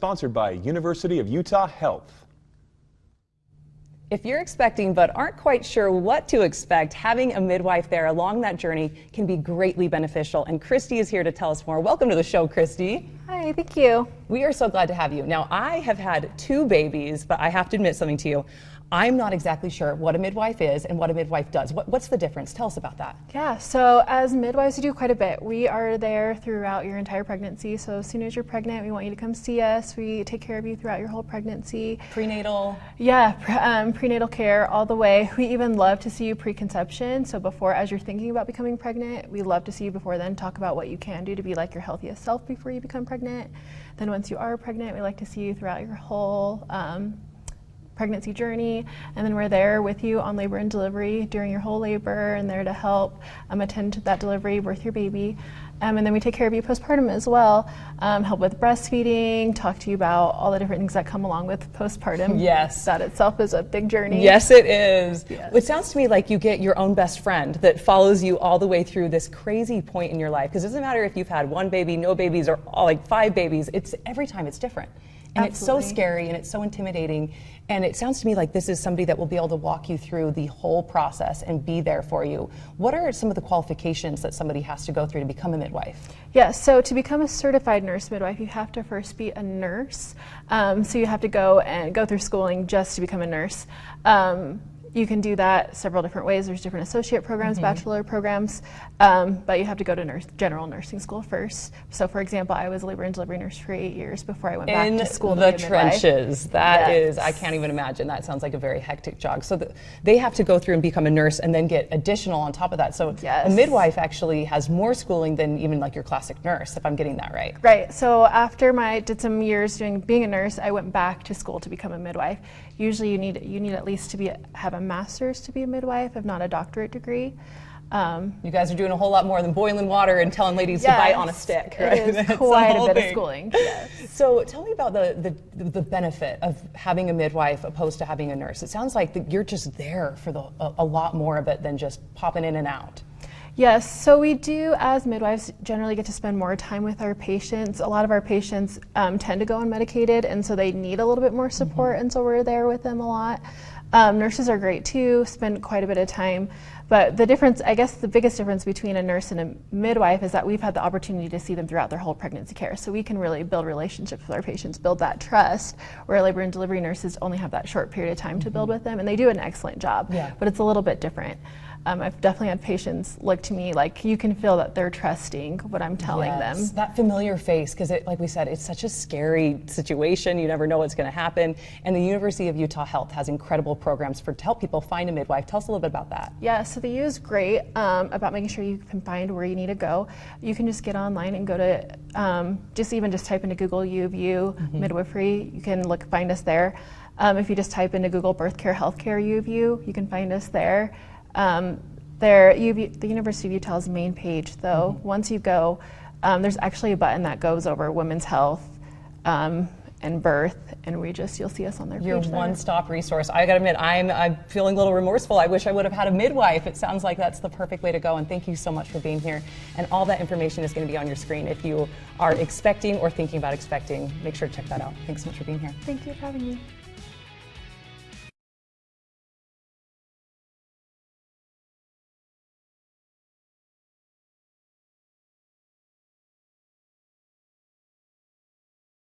sponsored by University of Utah Health. If you're expecting but aren't quite sure what to expect, having a midwife there along that journey can be greatly beneficial. And Cristi is here to tell us more. Welcome to the show, Cristi. Hi, thank you. We are so glad to have you. Now, I have had 2 babies, but I have to admit something to you. I'm not exactly sure what a midwife is and what a midwife does. What's the difference? Tell us about that. Yeah, so as midwives, we do quite a bit. We are there throughout your entire pregnancy. So as soon as you're pregnant, we want you to come see us. We take care of you throughout your whole pregnancy. Prenatal? Yeah, prenatal care all the way. We even love to see you preconception. So before, as you're thinking about becoming pregnant, we love to see you before then, talk about what you can do to be like your healthiest self before you become pregnant. Then once you are pregnant, we like to see you throughout your whole pregnancy journey, and then we're there with you on labor and delivery during your whole labor and there to help attend to that delivery, birth your baby. And then we take care of you postpartum as well, help with breastfeeding, talk to you about all the different things that come along with postpartum. Yes. That itself is a big journey. Yes, it is. Yes. It sounds to me like you get your own best friend that follows you all the way through this crazy point in your life. Because it doesn't matter if you've had 1 baby, no babies, or all, like 5 babies. It's every time it's different. And Absolutely. It's so scary and it's so intimidating. And it sounds to me like this is somebody that will be able to walk you through the whole process and be there for you. What are some of the qualifications that somebody has to go through to become a midwife? Yeah, so to become a certified nurse midwife, you have to first be a nurse. So you have to go through schooling just to become a nurse. You can do that several different ways. There's different associate programs, bachelor programs, but you have to go to general nursing school first. So for example, I was a labor and delivery nurse for 8 years before I went back to school to be a midwife. In the trenches. That Yes. is, I can't even imagine. That sounds like a very hectic job. So they have to go through and become a nurse and then get additional on top of that. So Yes. a midwife actually has more schooling than even like your classic nurse, if I'm getting that right. Right, so after did some years being a nurse, I went back to school to become a midwife. Usually you need at least to have a master's to be a midwife, if not a doctorate degree. You guys are doing a whole lot more than boiling water and telling ladies to bite on a stick, right? It is quite a bit of schooling. Yes. So tell me about the benefit of having a midwife opposed to having a nurse. It sounds like you're just there for a lot more of it than just popping in and out. Yes, so we do, as midwives, generally get to spend more time with our patients. A lot of our patients tend to go unmedicated, and so they need a little bit more support, and so we're there with them a lot. Nurses are great too, spend quite a bit of time, but the difference, I guess the biggest difference between a nurse and a midwife is that we've had the opportunity to see them throughout their whole pregnancy care, so we can really build relationships with our patients, build that trust, where labor and delivery nurses only have that short period of time to build with them, and they do an excellent job, but it's a little bit different. I've definitely had patients look to me like you can feel that they're trusting what I'm telling them. That familiar face, because like we said, it's such a scary situation. You never know what's going to happen. And the University of Utah Health has incredible programs to help people find a midwife. Tell us a little bit about that. Yeah, so the U is great about making sure you can find where you need to go. You can just get online and go to, just type into Google U of U, midwifery. You can find us there. If you just type into Google birth care, healthcare U of U, you can find us there. The University of Utah's main page, though, once you go, there's actually a button that goes over women's health and birth, and you'll see us on their page. Your one-stop resource. I gotta admit, I'm feeling a little remorseful. I wish I would have had a midwife. It sounds like that's the perfect way to go, and thank you so much for being here. And all that information is going to be on your screen. If you are expecting or thinking about expecting, make sure to check that out. Thanks so much for being here. Thank you for having me.